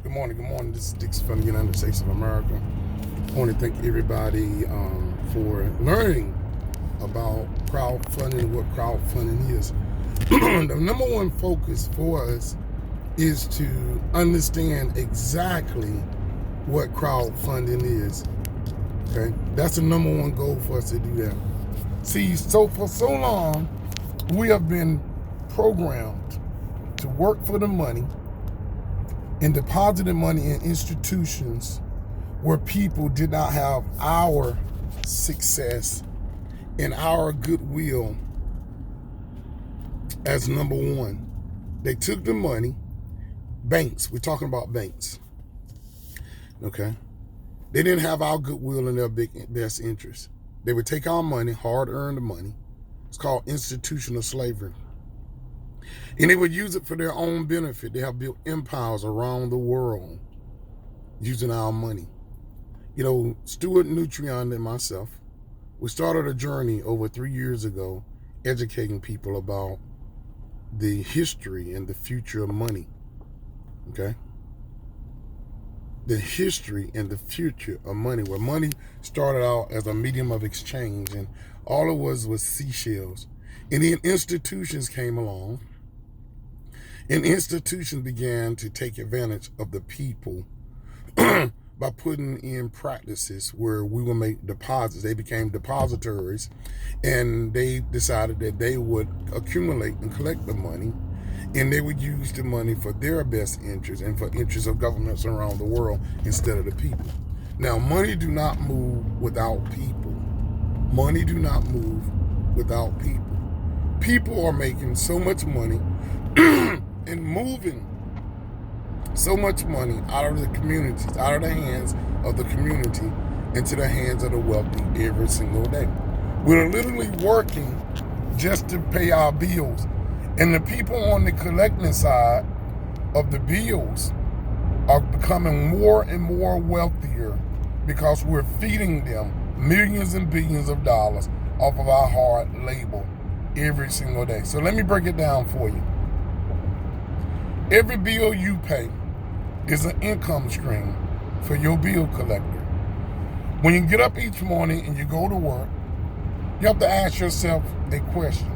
Good morning. This is Dix from the United States of America. I want to thank everybody for learning about crowdfunding, what crowdfunding is. The number one focus for us is to understand exactly what crowdfunding is. Okay, that's the number one goal for us to do that. See, so for so long, we have been programmed to work for the money and deposited money in institutions where people did not have our success and our goodwill as number one. They took the money, banks, we're talking about banks, okay? They didn't have our goodwill in their best interest. They would take our money, hard-earned money. It's called institutional slavery. And they would use it for their own benefit. They have built empires around the world using our money. You know, Stuart Nutrient and myself, we started a journey over 3 years ago educating people about the history and the future of money, okay? The history and the future of money, where money started out as a medium of exchange and all it was seashells. And then institutions came along. And institutions began to take advantage of the people by putting in practices where we would make deposits. They became depositories, and they decided that they would accumulate and collect the money, and they would use the money for their best interest and for interests of governments around the world instead of the people. Now, money do not move without people. Money do not move without people. People are making so much money and moving so much money out of the communities, out of the hands of the community into the hands of the wealthy every single day. We're literally working just to pay our bills. And the people on the collecting side of the bills are becoming more and more wealthier because we're feeding them millions and billions of dollars off of our hard labor every single day. So let me break it down for you. Every bill you pay is an income stream for your bill collector. When you get up each morning and you go to work, you have to ask yourself a question.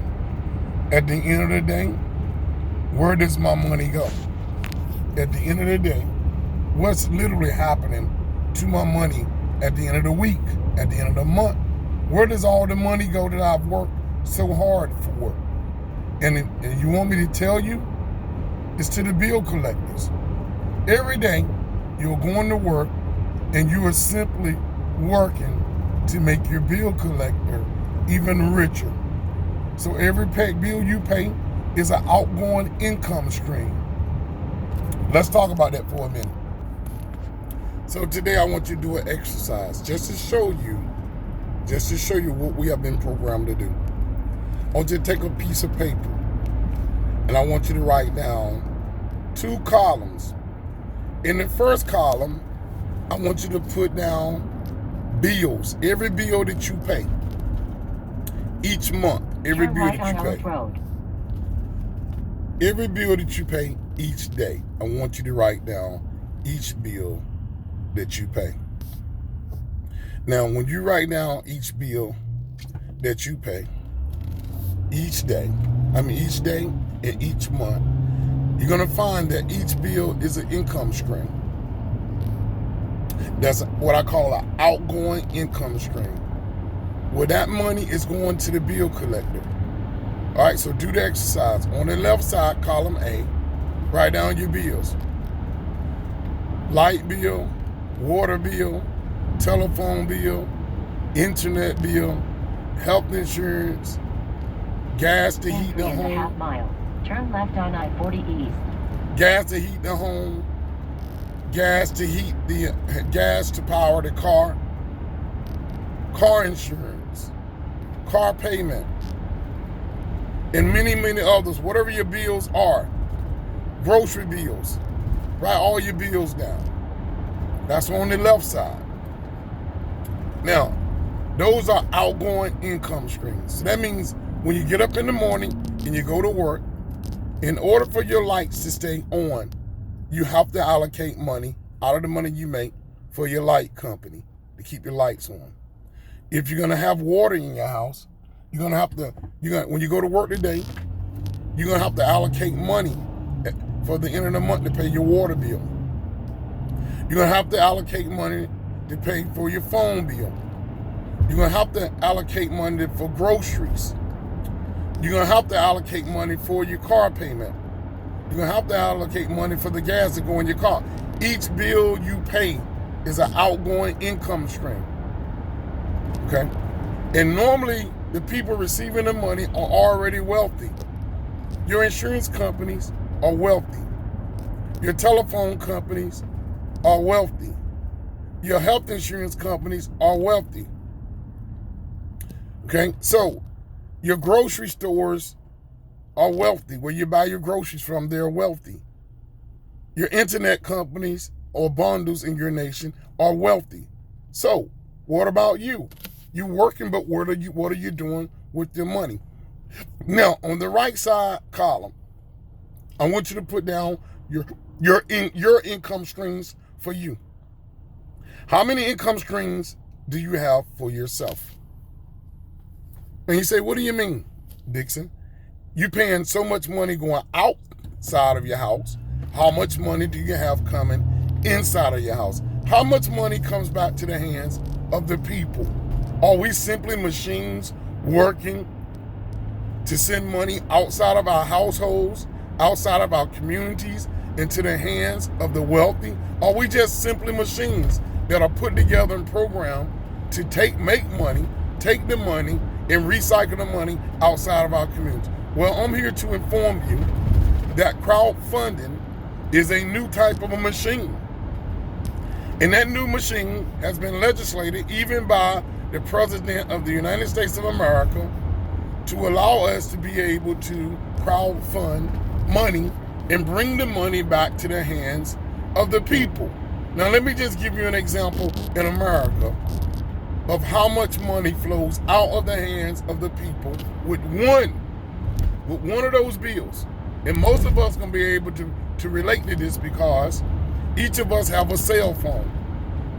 At the end of the day, where does my money go? At the end of the day, what's literally happening to my money at the end of the week, at the end of the month? Where does all the money go that I've worked so hard for? And you want me to tell you? It's to the bill collectors. Every day, you're going to work and you are simply working to make your bill collector even richer. So every bill you pay is an outgoing income stream. Let's talk about that for a minute. So today I want you to do an exercise just to show you what we have been programmed to do. I want you to take a piece of paper and I want you to write down 2 columns. In the first column, I want you to put down bills, every bill that you pay each month, every bill that you pay. Every bill that you pay each day, I want you to write down each bill that you pay. Now, when you write down each bill that you pay each day and each month, you're going to find that each bill is an income stream. That's what I call an outgoing income stream, where that money is going to the bill collector. All right, so do the exercise. On the left side, column A, write down your bills. Light bill, water bill, telephone bill, internet bill, health insurance, gas to heat the home. Half mile. Turn left on I-40 East. Gas to heat the home, gas to power the car, car insurance, car payment, and many, many others, whatever your bills are. Grocery bills, write all your bills down. That's on the left side. Now, those are outgoing income streams. So that means when you get up in the morning and you go to work, in order for your lights to stay on, you have to allocate money out of the money you make for your light company to keep your lights on. If you're going to have water in your house, you're going to have to, when you go to work today, you're going to have to allocate money for the end of the month to pay your water bill. You're going to have to allocate money to pay for your phone bill. You're going to have to allocate money for groceries. You're going to have to allocate money for your car payment. You're going to have to allocate money for the gas to go in your car. Each bill you pay is an outgoing income stream. Okay? And normally, the people receiving the money are already wealthy. Your insurance companies are wealthy. Your telephone companies are wealthy. Your health insurance companies are wealthy. Okay? So, your grocery stores are wealthy. Where you buy your groceries from, they're wealthy. Your internet companies or bundles in your nation are wealthy. So, what about you? You're working, but what are you doing with your money? Now, on the right side column, I want you to put down your income streams for you. How many income streams do you have for yourself? And you say, what do you mean, Dixon? You paying so much money going outside of your house. How much money do you have coming inside of your house? How much money comes back to the hands of the people? Are we simply machines working to send money outside of our households, outside of our communities, into the hands of the wealthy? Are we just simply machines that are put together and programmed to make money, take the money, and recycle the money outside of our community? Well, I'm here to inform you that crowdfunding is a new type of a machine. And that new machine has been legislated even by the President of the United States of America to allow us to be able to crowdfund money and bring the money back to the hands of the people. Now, let me just give you an example in America of how much money flows out of the hands of the people with one of those bills. And most of us are going to be able to relate to this because each of us have a cell phone.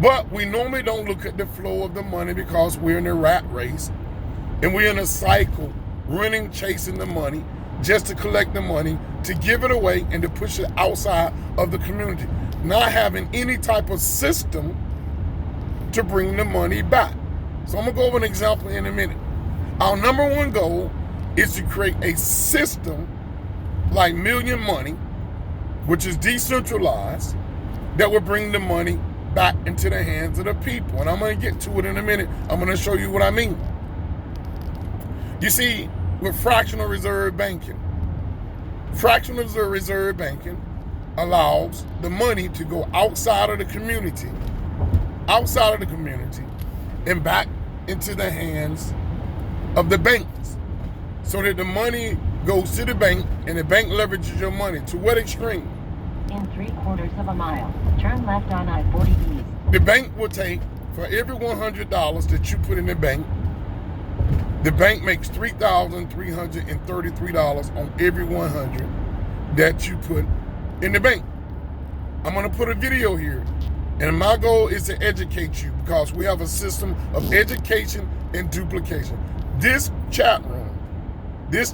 But we normally don't look at the flow of the money because we're in a rat race and we're in a cycle, running, chasing the money just to collect the money, to give it away and to push it outside of the community, not having any type of system to bring the money back. So I'm going to go over an example in a minute. Our number one goal is to create a system like Millionmoney, which is decentralized, that will bring the money back into the hands of the people. And I'm going to get to it in a minute. I'm going to show you what I mean. You see, with fractional reserve banking allows the money to go outside of the community, and back into the hands of the banks, so that the money goes to the bank and the bank leverages your money. To what extreme? In 3/4 of a mile, turn left on I-40 East. The bank will take, for every $100 that you put in the bank, the bank makes $3,333 on every 100 that you put in the bank. I'm going to put a video here, and my goal is to educate you because we have a system of education and duplication. This chat room is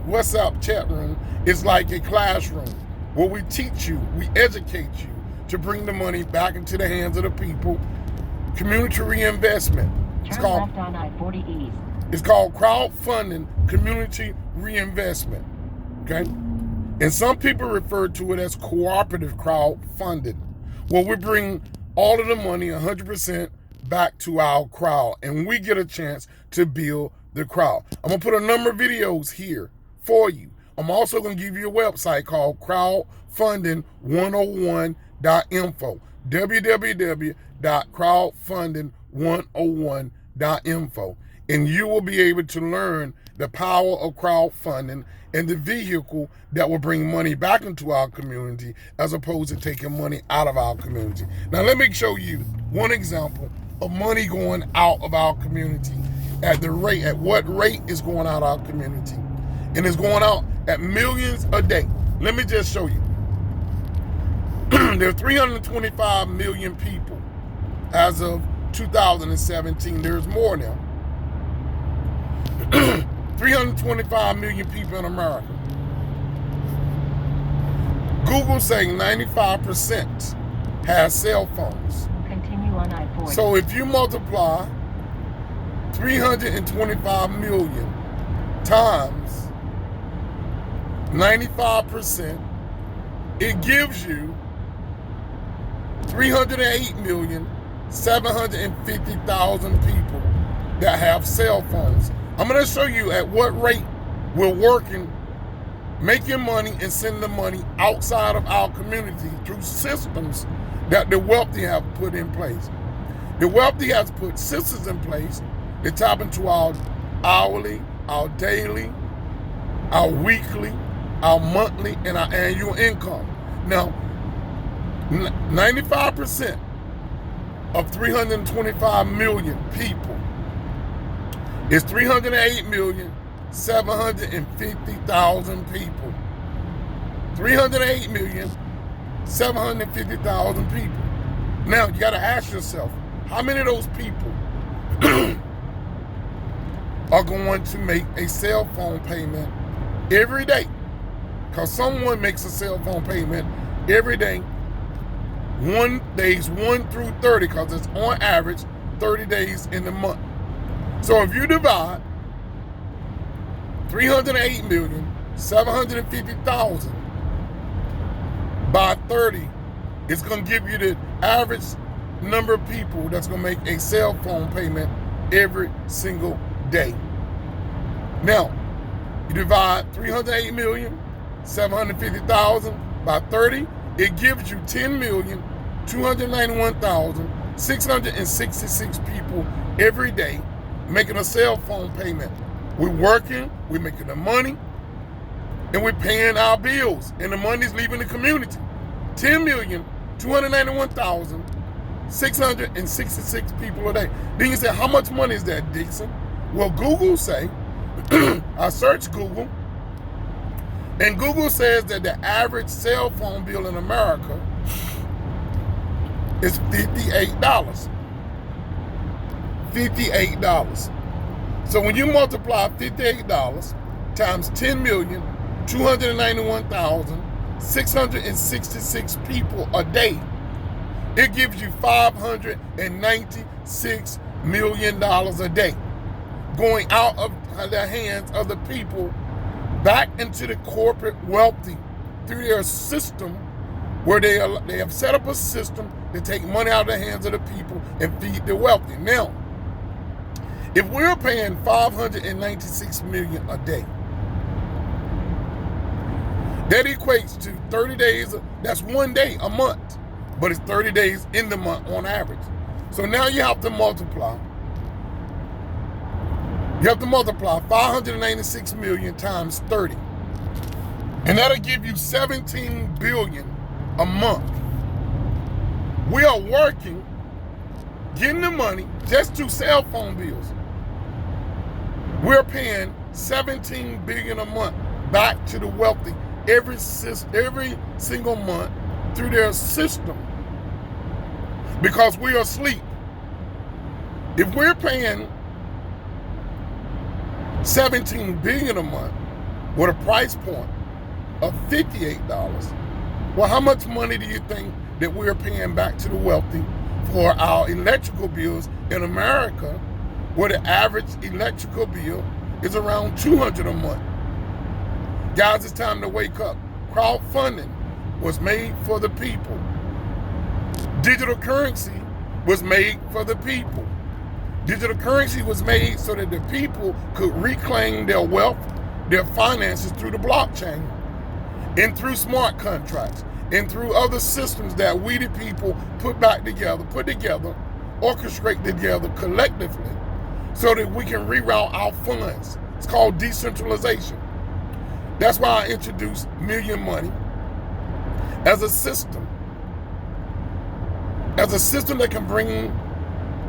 WhatsApp chat room. It's like a classroom where we teach you, we educate you to bring the money back into the hands of the people. Community reinvestment. Turn left on I-40 East. It's called crowdfunding community reinvestment. Okay? And some people refer to it as cooperative crowdfunding, where we bring all of the money 100% back to our crowd, and we get a chance to build the crowd. I'm going to put a number of videos here for you. I'm also going to give you a website called crowdfunding101.info, www.crowdfunding101.info, and you will be able to learn the power of crowdfunding and the vehicle that will bring money back into our community as opposed to taking money out of our community. Now, let me show you one example of money going out of our community at what rate is going out of our community. And it's going out at millions a day. Let me just show you. There are 325 million people as of 2017. There's more now. 325 million people in America. Google saying 95% has cell phones. Continue on I-40. So if you multiply 325 million times 95%, it gives you 308,750,000 people that have cell phones. I'm going to show you at what rate we're working, making money and sending money outside of our community through systems that the wealthy have put in place. The wealthy has put systems in place that tap into our hourly, our daily, our weekly, our monthly, and our annual income. Now, 95% of 325 million people is 308,750,000 people. 308,750,000 people. Now, you got to ask yourself, how many of those people are going to make a cell phone payment every day? Because someone makes a cell phone payment every day, days 1 through 30, because it's on average 30 days in the month. So if you divide 308,750,000 by 30, it's going to give you the average number of people that's going to make a cell phone payment every single day. Now, you divide 308,750,000 by 30, it gives you 10,291,666 people every day making a cell phone payment. We're working, we're making the money, and we're paying our bills, and the money's leaving the community. 10,291,666 people a day. Then you say, how much money is that, Dixon? Well, Google say, I searched Google, and Google says that the average cell phone bill in America is $58. $58. So when you multiply $58 times 10,291,666 people a day, it gives you $596 million a day going out of the hands of the people back into the corporate wealthy through their system, where they have set up a system to take money out of the hands of the people and feed the wealthy. Now, if we're paying $596 million a day, that equates to 30 days. That's one day a month, but it's 30 days in the month on average. So now you have to multiply. You have to multiply 596 million times 30. And that'll give you 17 billion a month. We are working, getting the money just to cell phone bills. We're paying 17 billion a month back to the wealthy every single month through their system, because we are asleep. If we're paying 17 billion a month with a price point of $58, well, how much money do you think that we're paying back to the wealthy for our electrical bills in America, where the average electrical bill is around $200 a month? Guys, it's time to wake up. Crowdfunding was made for the people. Digital currency was made for the people. Digital currency was made so that the people could reclaim their wealth, their finances through the blockchain, and through smart contracts, and through other systems that we the people put together, orchestrate together collectively, so that we can reroute our funds. It's called decentralization. That's why I introduced Millionmoney as a system that can bring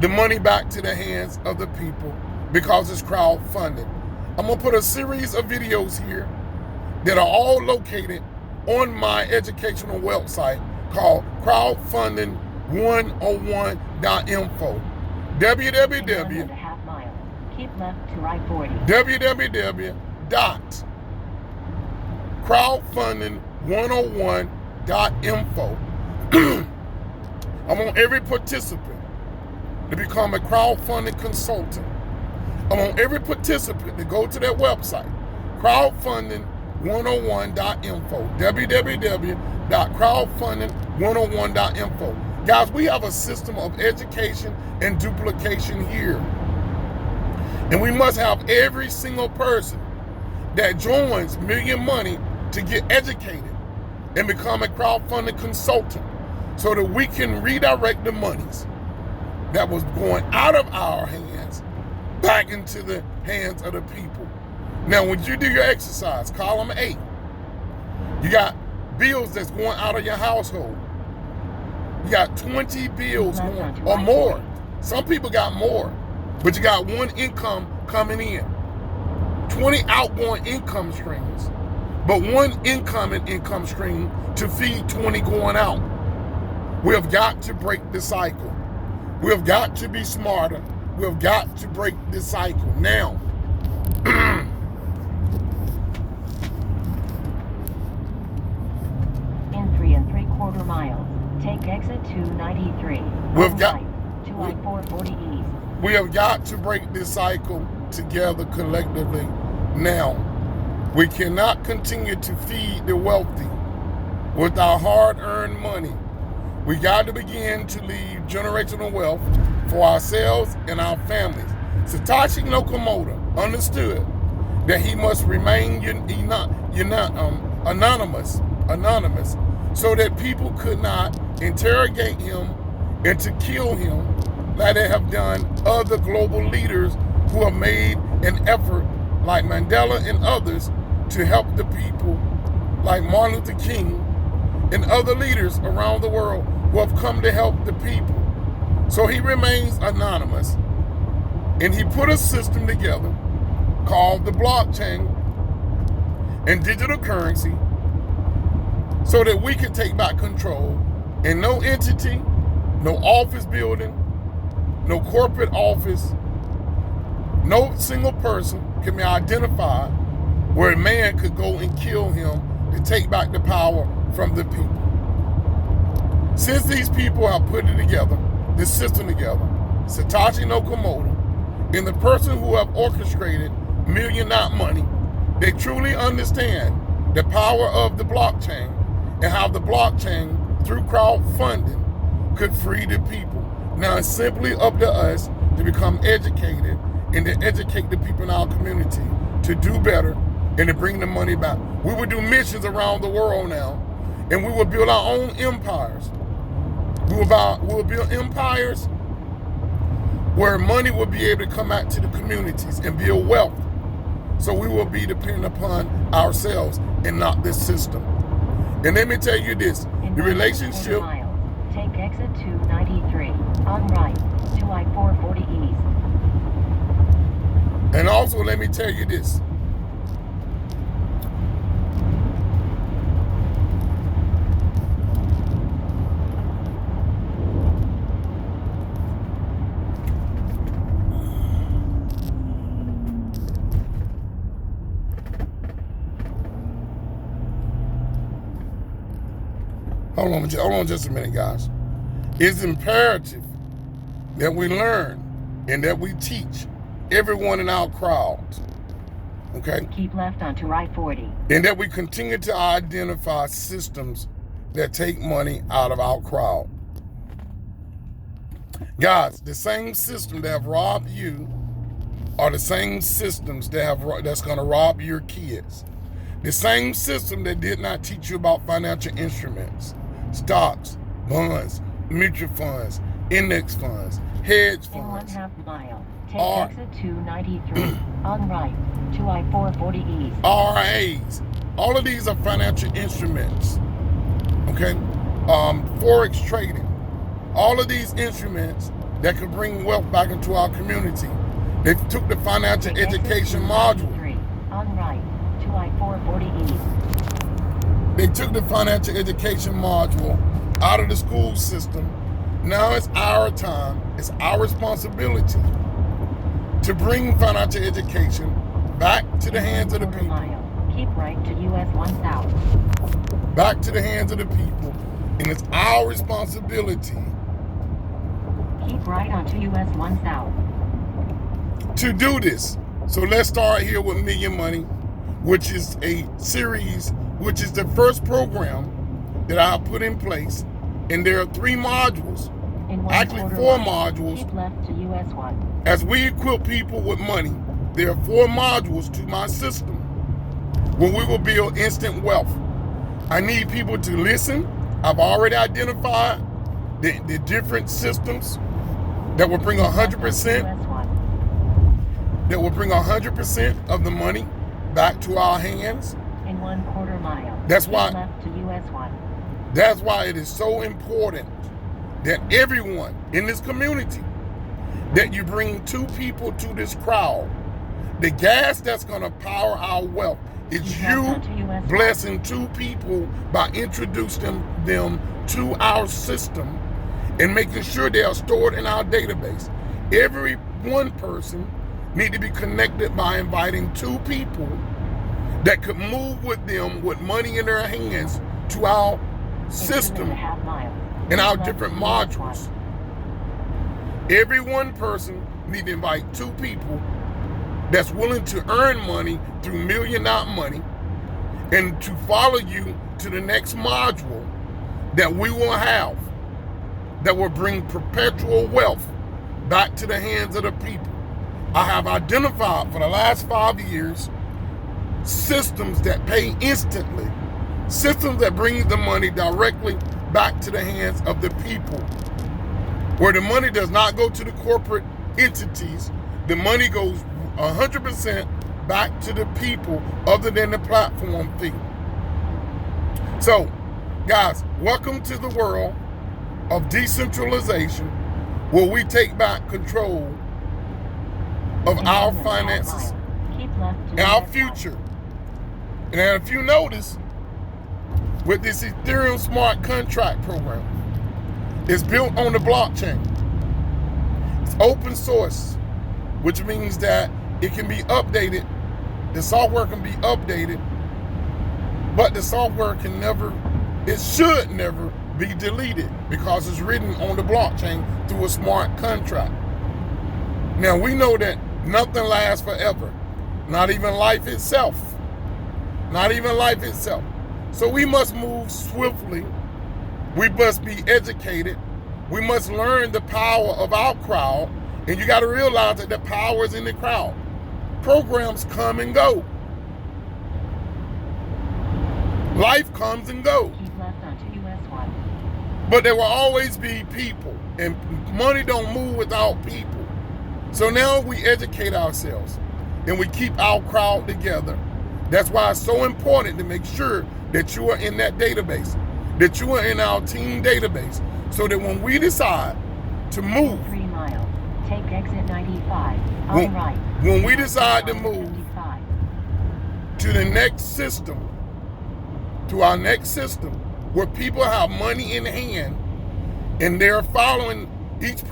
the money back to the hands of the people, because it's crowdfunded. I'm gonna put a series of videos here that are all located on my educational website, called crowdfunding101.info. In 1.5 miles, keep left to right 40. www.crowdfunding101.info. I want every participant to become a crowdfunding consultant. I want every participant to go to that website, crowdfunding101.info, www.crowdfunding101.info. Guys, we have a system of education and duplication here. And we must have every single person that joins Million Money to get educated and become a crowdfunding consultant so that we can redirect the monies that was going out of our hands back into the hands of the people. Now, when you do your exercise, column 8, you got bills that's going out of your household. You got 20 bills or more. Some people got more, but you got one income coming in. 20 outgoing income streams, but one incoming income stream to feed 20 going out. We have got to break the cycle. We have got to be smarter. We have got to break this cycle now. In 3 3/4 miles, take exit 293. We've got right, to I-440 East. We have got to break this cycle together collectively now. We cannot continue to feed the wealthy with our hard-earned money. We got to begin to leave generational wealth for ourselves and our families. Satoshi Nakamoto understood that he must remain anonymous, so that people could not interrogate him and to kill him like they have done other global leaders who have made an effort, like Mandela and others, to help the people, like Martin Luther King and other leaders around the world who have come to help the people. So he remains anonymous, and he put a system together called the blockchain and digital currency so that we can take back control, and no entity, no office building, no corporate office, no single person can be identified where a man could go and kill him to take back the power from the people. Since these people have put it together, this system together, Satoshi Nakamoto and the person who have orchestrated Million.money, they truly understand the power of the blockchain and how the blockchain, through crowdfunding, could free the people. Now it's simply up to us to become educated and to educate the people in our community to do better and to bring the money back. We will do missions around the world now, and we will build our own empires. We will build empires where money will be able to come out to the communities and build wealth. So we will be dependent upon ourselves and not this system. And let me tell you this, the relationship... Take exit 293, on right, to I-440 East. And also let me tell you this. Hold on just a minute, guys. It's imperative that we learn and that we teach everyone in our crowd, okay? Keep left onto I-40. And that we continue to identify systems that take money out of our crowd. Guys, the same system that have robbed you are the same systems that's going to rob your kids. The same system that did not teach you about financial instruments, stocks, bonds, mutual funds, index funds, hedge funds. In 1/2 mile, take exit 293, on right, to I-440 East. RIAs. All of these are financial instruments, okay? Forex trading. All of these instruments that could bring wealth back into our community. They took the financial education module. On right, to I-440 East. They took the financial education module out of the school system. Now it's our time, it's our responsibility to bring financial education back to the hands of the people. Keep right to US 1000. Back to the hands of the people. And it's our responsibility. Keep right onto US 1000. To do this. So let's start here with Million Money, which is a series, which is the first program that I put in place. And there are 3 modules. Actually 4 modules. Keep left to US 1. As we equip people with money, there are 4 modules to my system where we will build instant wealth. I need people to listen. I've already identified the different systems that will bring 100%, that will bring 100% of the money back to our hands. In 1/4 mile. That's Keep why. left to US 1. That's why it is so important that everyone in this community, that you bring 2 people to this crowd. The gas that's going to power our wealth is you blessing 2 people by introducing them to our system and making sure they are stored in our database. Every one person need to be connected by inviting 2 people that could move with them with money in their hands to our system and our different modules. Every one person need to invite 2 people that's willing to earn money through Million.money and to follow you to the next module that we will have that will bring perpetual wealth back to the hands of the people. I have identified for the last 5 years systems that pay instantly, systems that bring the money directly back to the hands of the people, where the money does not go to the corporate entities. The money goes 100% back to the people other than the platform fee. So, guys, welcome to the world of decentralization, where we take back control of our finances and our future. And if you notice, with this Ethereum smart contract program, it's built on the blockchain. It's open source, which means that it can be updated. The software can be updated, but the software can never, it should never be deleted because it's written on the blockchain through a smart contract. Now we know that nothing lasts forever, not even life itself. Not even life itself. So we must move swiftly. We must be educated. We must learn the power of our crowd. And you got to realize that the power is in the crowd. Programs come and go. Life comes and goes. Keep left onto US 1. But there will always be people. And money don't move without people. So now we educate ourselves. And we keep our crowd together. That's why it's so important to make sure that you are in that database, that you are in our team database, so that when we decide to move, 3 miles, take exit 95, on right. When we decide to move 55. to the next system, to our next system, where people have money in hand, and they're following, each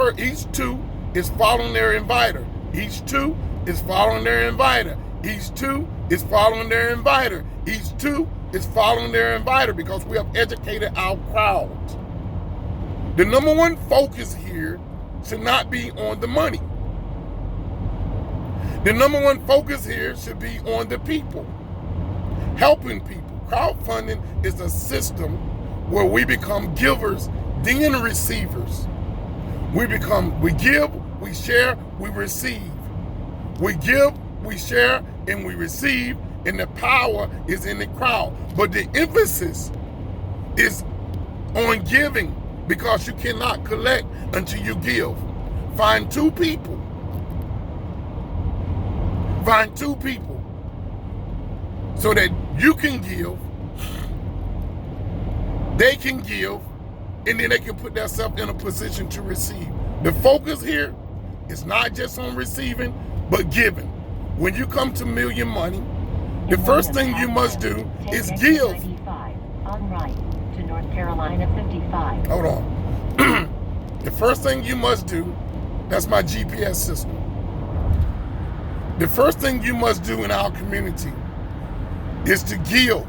2 is following their inviter. Each 2 is following their inviter. Each 2 is following their inviter. Each 2 is following their inviter because we have educated our crowd. The number one focus here should not be on the money. The number one focus here should be on the people, helping people. Crowdfunding is a system where we become givers, then receivers. We give, we share, we receive. We give, we share, and we receive, and the power is in the crowd. But the emphasis is on giving, because you cannot collect until you give. Find 2 people. Find 2 people so that you can give, they can give, and then they can put themselves in a position to receive. The focus here is not just on receiving, but giving. When you come to Million Money, the first thing you must do is give. On right to North Carolina 55. Hold on. The first thing you must do, that's my GPS system. The first thing you must do in our community is to give.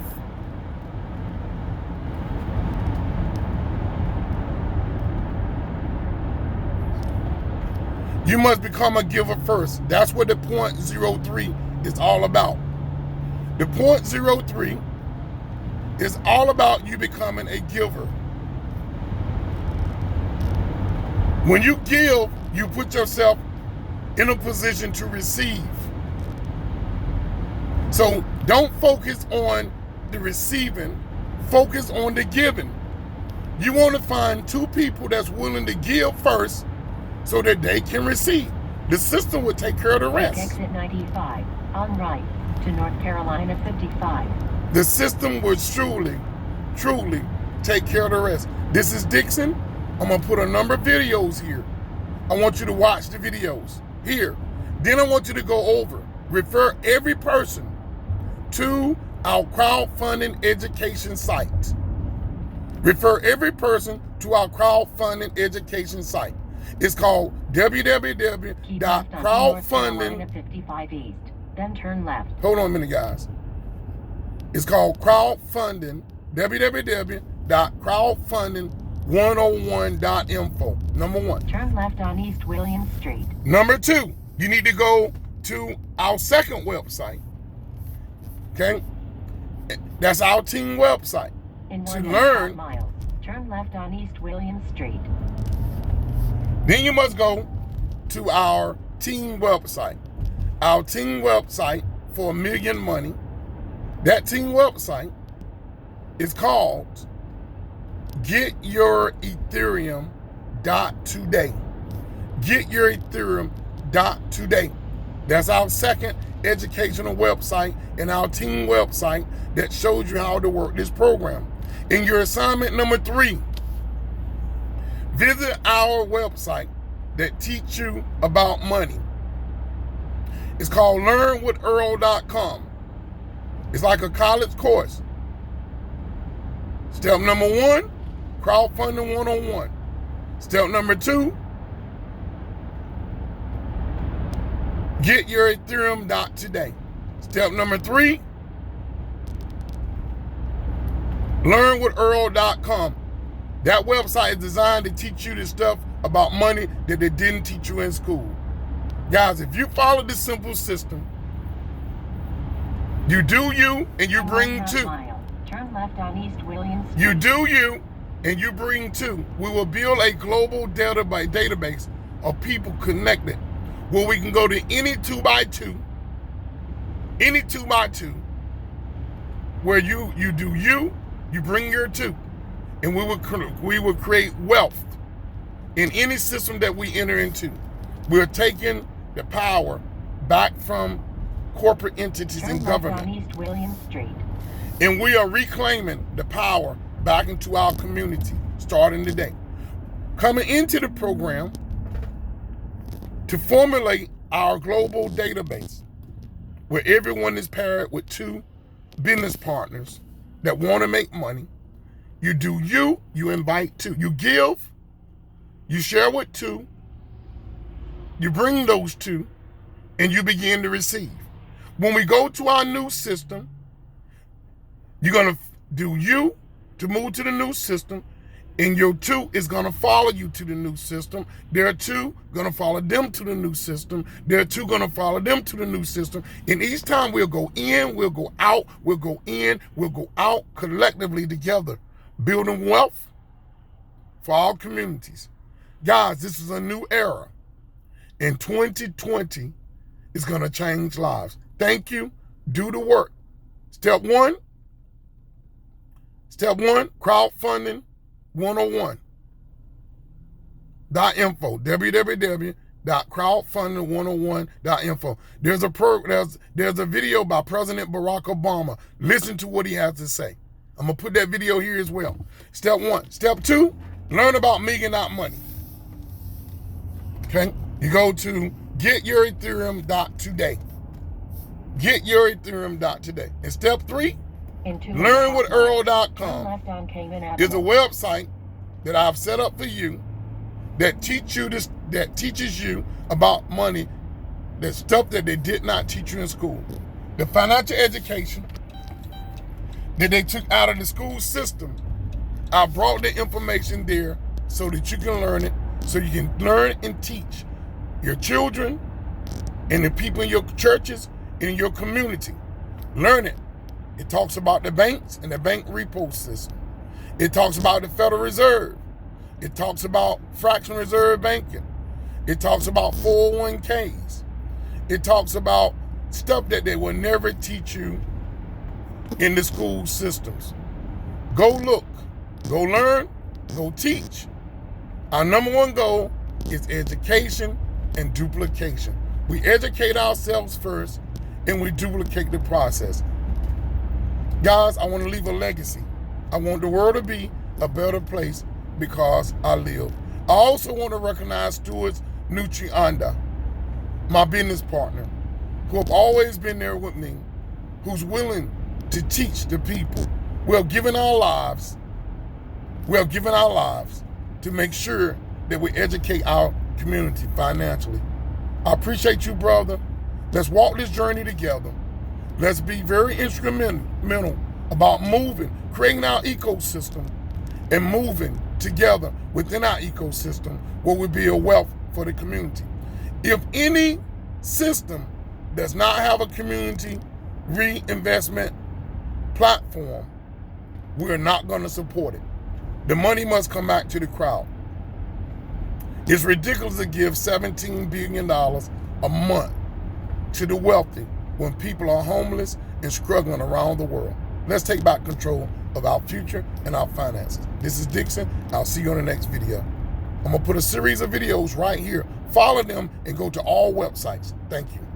You must become a giver first. That's what the 0.03 is all about. The 0.03 is all about you becoming a giver. When you give, you put yourself in a position to receive. So don't focus on the receiving, focus on the giving. You want to find two people that's willing to give first so that they can receive. The system will take care of the rest. Exit 95, on right, to North Carolina 55. The system will truly take care of the rest. This is Dixon. I'm gonna put a number of videos here. I want you to watch the videos here. Then I want you to go over, refer every person to our crowdfunding education site. Refer every person to our crowdfunding education site. It's called www.crowdfunding. 55 east, then turn left. Hold on a minute, guys. It's called crowdfunding, www.crowdfunding101.info. Number one. Turn left on East William Street. Number two, you need to go to our second website. Okay? That's our team website. In To 1.5 learn, miles, turn left on East William Street. then you must go to our team website. Our team website for Millionmoney. That team website is called GetYourEthereum.today. GetYourEthereum.today. That's our second educational website and our team website that shows you how to work this program. In your assignment number 3, visit our website that teach you about money. It's called learnwithtearl.com. It's like a college course. Step number 1, crowdfunding 101. Step number 2, GetYourEthereum.today. Step number 3, learnwithtearl.com. That website is designed to teach you the stuff about money that they didn't teach you in school. Guys, if you follow this simple system, you do you and you bring 2. Turn left on East William Street. You do you and you bring 2. We will build a global database of people connected where we can go to any 2x2, where you do you bring your 2, and we will create wealth in any system that we enter into. We're taking the power back from corporate entities Turn and left government. on East William Street. And we are reclaiming the power back into our community starting today. Coming into the program to formulate our global database where everyone is paired with 2 business partners that want to make money. You do you invite 2. You give, you share with 2, you bring those 2, and you begin to receive. When we go to our new system, you're going to do you to move to the new system, and your 2 is going to follow you to the new system. There are 2 going to follow them to the new system. There are 2 going to follow them to the new system. And each time we'll go in, we'll go out, we'll go in, we'll go out collectively together, building wealth for our communities. Guys, this is a new era. In 2020, it's going to change lives. Thank you. Do the work. Step 1, crowdfunding 101.info. www.crowdfunding101.info. There's a video by President Barack Obama. Listen to what he has to say. I'm going to put that video here as well. Step 1. Step 2, learn about Million.money. Okay? You go to GetYourEthereum.today. GetYourEthereum.today. And step 3, LearnWithEarl.com is a website that I've set up for you that teaches you about money, the stuff that they did not teach you in school. The financial education that they took out of the school system, I brought the information there so that you can learn it, so you can learn and teach your children and the people in your churches and in your community. Learn it. It talks about the banks and the bank repo system. It talks about the Federal Reserve. It talks about fractional reserve banking. It talks about 401ks. It talks about stuff that they will never teach you in the school systems. Go look, go learn, go teach. Our number one goal is education and duplication. We educate ourselves first and we duplicate the process. Guys, I want to leave a legacy. I want the world to be a better place because I live. I also want to recognize Stuart Nutrianda, my business partner, who have always been there with me, who's willing to teach the people. We have given our lives to make sure that we educate our community financially. I appreciate you, brother. Let's walk this journey together. Let's be very instrumental about moving, creating our ecosystem, and moving together within our ecosystem where we build wealth for the community. If any system does not have a community reinvestment platform, we're not going to support it. The money must come back to the crowd. It's ridiculous to give $17 billion a month to the wealthy when people are homeless and struggling around the world. Let's take back control of our future and our finances. This is Dixon. I'll see you on the next video. I'm going to put a series of videos right here. Follow them and go to all websites. Thank you.